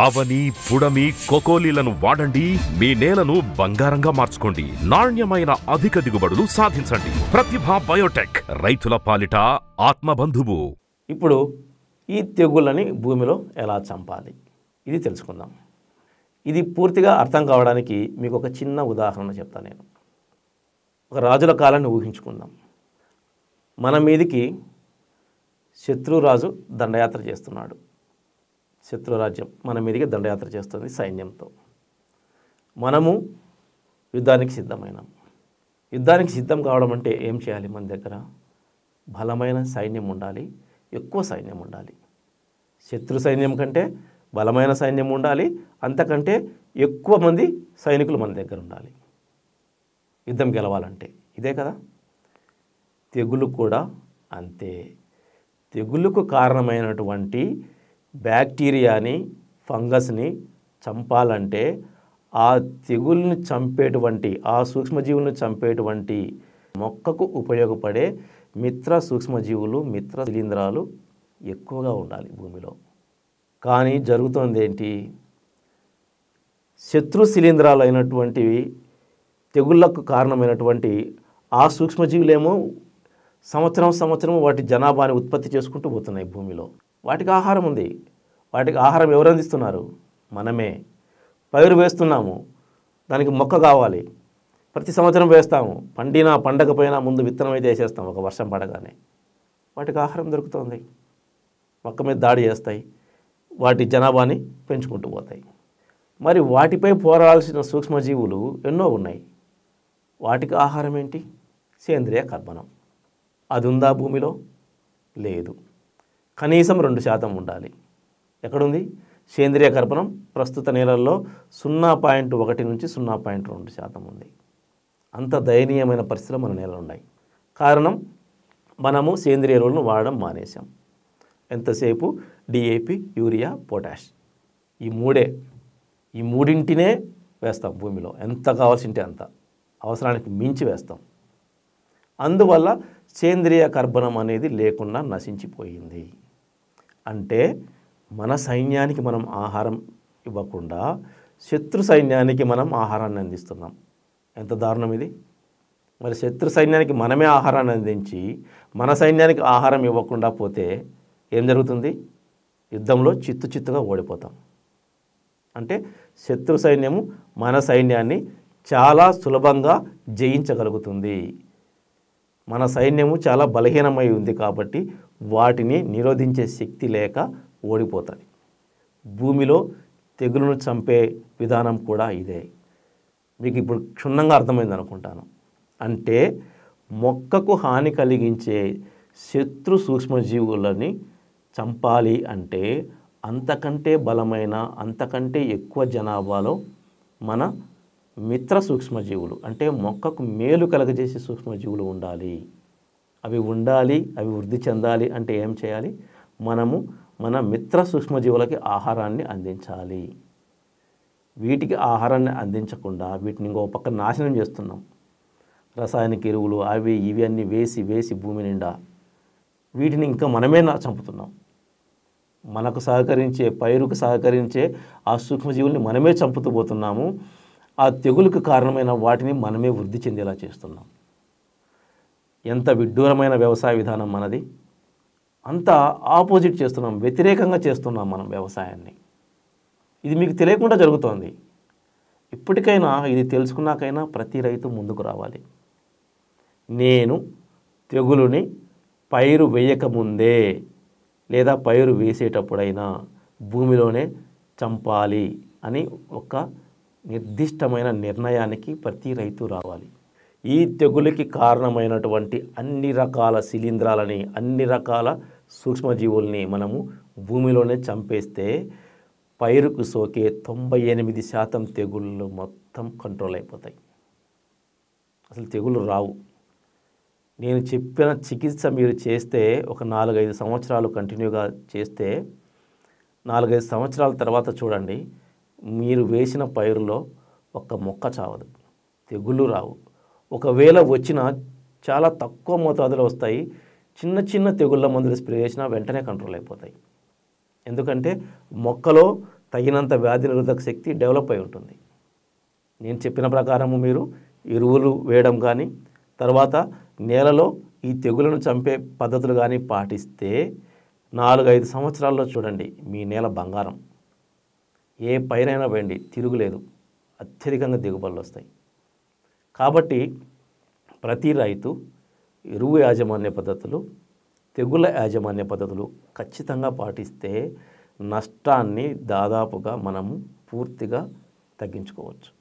అవని, పుడమి, కోకోలీలను వాడండి. మీ నేలను బంగారంగా మార్చుకోండి. నాణ్యమైన అధిక దిగుబడులు సాధించండి. ప్రతిభ బయోటెక్, రైతుల పాలిట ఆత్మబంధువు. ఇప్పుడు ఈ తెగుళ్ళని భూమిలో ఎలా చంపాలి ఇది తెలుసుకుందాం. ఇది పూర్తిగా అర్థం కావడానికి మీకు ఒక చిన్న ఉదాహరణ చెప్తాను. నేను ఒక రాజుల కాలాన్ని ఊహించుకుందాం. మన మీదికి శత్రురాజు దండయాత్ర చేస్తున్నాడు. శత్రురాజ్యం మన మీదికి దండయాత్ర చేస్తుంది సైన్యంతో. మనము యుద్ధానికి సిద్ధమైనాం. యుద్ధానికి సిద్ధం కావడం అంటే ఏం చేయాలి? మన దగ్గర బలమైన సైన్యం ఉండాలి, ఎక్కువ సైన్యం ఉండాలి. శత్రు సైన్యం కంటే బలమైన సైన్యం ఉండాలి, అంతకంటే ఎక్కువ మంది సైనికులు మన దగ్గర ఉండాలి యుద్ధం గెలవాలంటే. ఇదే కదా. తెగులు కూడా అంతే. తెగులుకు కారణమైనటువంటి బ్యాక్టీరియాని, ఫంగస్ని చంపాలంటే ఆ తెగుల్ని చంపేటువంటి, ఆ సూక్ష్మజీవులను చంపేటువంటి మొక్కకు ఉపయోగపడే మిత్ర సూక్ష్మజీవులు, మిత్ర శిలీంధ్రాలు ఎక్కువగా ఉండాలి భూమిలో. కానీ జరుగుతోంది ఏంటి? శత్రు శిలీంధ్రాలు అయినటువంటివి, తెగుళ్లకు కారణమైనటువంటి ఆ సూక్ష్మజీవులేమో సంవత్సరం వాటి జనాభాని ఉత్పత్తి చేసుకుంటూ పోతున్నాయి భూమిలో. వాటికి ఆహారం ఉంది. వాటికి ఆహారం ఎవరు అందిస్తున్నారు? మనమే. పైరు వేస్తున్నాము, దానికి మొక్క కావాలి. ప్రతి సంవత్సరం వేస్తాము. పండినా పండకపోయినా ముందు విత్తనం అయితే వేసేస్తాం ఒక వర్షం పడగానే. వాటికి ఆహారం దొరుకుతుంది, మొక్క మీద దాడి చేస్తాయి, వాటి జనాభాని పెంచుకుంటూ పోతాయి. మరి వాటిపై పోరాడాల్సిన సూక్ష్మజీవులు ఎన్నో ఉన్నాయి. వాటికి ఆహారం ఏంటి? సేంద్రియ కర్బనం. అది ఉందా భూమిలో? లేదు. కనీసం 2% ఉండాలి. ఎక్కడుంది? సేంద్రియ కర్బనం ప్రస్తుత నేలల్లో 0.1 నుంచి 0.2% ఉంది. అంత దయనీయమైన పరిస్థితులు మన నేలలు ఉన్నాయి. కారణం, మనము సేంద్రియ ఎరువులను వాడడం మానేశాం. ఎంతసేపు డిఏపి, యూరియా, పొటాష్, ఈ మూడింటినే వేస్తాం భూమిలో. ఎంత కావాల్సింటే అంత, అవసరానికి మించి వేస్తాం. అందువల్ల సేంద్రియ కర్బనం అనేది లేకుండా నశించిపోయింది. అంటే మన సైన్యానికి మనం ఆహారం ఇవ్వకుండా శత్రు సైన్యానికి మనం ఆహారాన్ని అందిస్తున్నాం. ఎంత దారుణం ఇది! మరి శత్రు సైన్యానికి మనమే ఆహారాన్ని అందించి మన సైన్యానికి ఆహారం ఇవ్వకుండా పోతే ఏం జరుగుతుంది? యుద్ధంలో చిత్తుగా ఓడిపోతాం. అంటే శత్రు సైన్యము మన సైన్యాన్ని చాలా సులభంగా జయించగలుగుతుంది. మన సైన్యము చాలా బలహీనమై ఉంది కాబట్టి వాటిని నిరోధించే శక్తి లేక ఓడిపోతుంది. భూమిలో తెగులును చంపే విధానం కూడా ఇదే. మీకు ఇప్పుడు క్షుణ్ణంగా అర్థమైంది అనుకుంటాను. అంటే మొక్కకు హాని కలిగించే శత్రు సూక్ష్మజీవులని చంపాలి అంటే అంతకంటే బలమైన, అంతకంటే ఎక్కువ జనాభాలో మన మిత్ర సూక్ష్మజీవులు, అంటే మొక్కకు మేలు కలగజేసే సూక్ష్మజీవులు ఉండాలి. అవి ఉండాలి, అవి వృద్ధి చెందాలి అంటే ఏం చేయాలి? మనము మన మిత్ర సూక్ష్మజీవులకి ఆహారాన్ని అందించాలి. వీటికి ఆహారాన్ని అందించకుండా వీటిని ఇంకో పక్క నాశనం చేస్తున్నాం. రసాయనిక ఎరువులు అవి ఇవి అన్నీ వేసి భూమి నిండా వీటిని ఇంకా మనమే చంపుతున్నాం. మనకు సహకరించే, పైరుకు సహకరించే ఆ సూక్ష్మజీవుల్ని మనమే చంపుతూ పోతున్నాము. ఆ తెగులుకు కారణమైన వాటిని మనమే వృద్ధి చెందేలా చేస్తున్నాం. ఎంత విడ్డూరమైన వ్యవసాయ విధానం మనది! అంతా ఆపోజిట్ చేస్తున్నాం, వ్యతిరేకంగా చేస్తున్నాం మనం వ్యవసాయాన్ని. ఇది మీకు తెలియకుండా జరుగుతోంది. ఇప్పటికైనా ఇది తెలుసుకున్నాకైనా ప్రతి రైతు ముందుకు రావాలి. నేను తెగులుని పైరు వేయకముందే లేదా పైరు వేసేటప్పుడైనా భూమిలోనే చంపాలి అని ఒక నిర్దిష్టమైన నిర్ణయానికి ప్రతి రైతు రావాలి. ఈ తెగులుకి కారణమైనటువంటి అన్ని రకాల శిలీంధ్రాలని, అన్ని రకాల సూక్ష్మజీవుల్ని మనము భూమిలోనే చంపేస్తే పైరుకు సోకే 98% తెగుళ్ళు మొత్తం కంట్రోల్ అయిపోతాయి. అసలు తెగులు రావు. నేను చెప్పిన చికిత్స మీరు చేస్తే ఒక 4-5 సంవత్సరాలు కంటిన్యూగా చేస్తే 4-5 సంవత్సరాల తర్వాత చూడండి, మీరు వేసిన పైరులో ఒక్క మొక్క చావదు, తెగుళ్ళు రావు. ఒకవేళ వచ్చినా చాలా తక్కువ మోతాదులో వస్తాయి. చిన్న తెగుళ్ళ మందులు స్ప్రే చేసినా వెంటనే కంట్రోల్ అయిపోతాయి. ఎందుకంటే మొక్కలో తగినంత వ్యాధి నిరోధక శక్తి డెవలప్ అయి ఉంటుంది. నేను చెప్పిన ప్రకారము మీరు ఎరువులు వేయడం కానీ తర్వాత నేలలో ఈ తెగులను చంపే పద్ధతులు కానీ పాటిస్తే 4-5 సంవత్సరాల్లో చూడండి మీ నేల బంగారం. ఏ పైరైనా వేయండి తిరుగులేదు, అత్యధికంగా దిగుబడులు వస్తాయి. కాబట్టి ప్రతి రైతు ఎరువు యాజమాన్య పద్ధతులు, తెగుళ్ళ యాజమాన్య పద్ధతులు ఖచ్చితంగా పాటిస్తే నష్టాన్ని దాదాపుగా మనము పూర్తిగా తగ్గించుకోవచ్చు.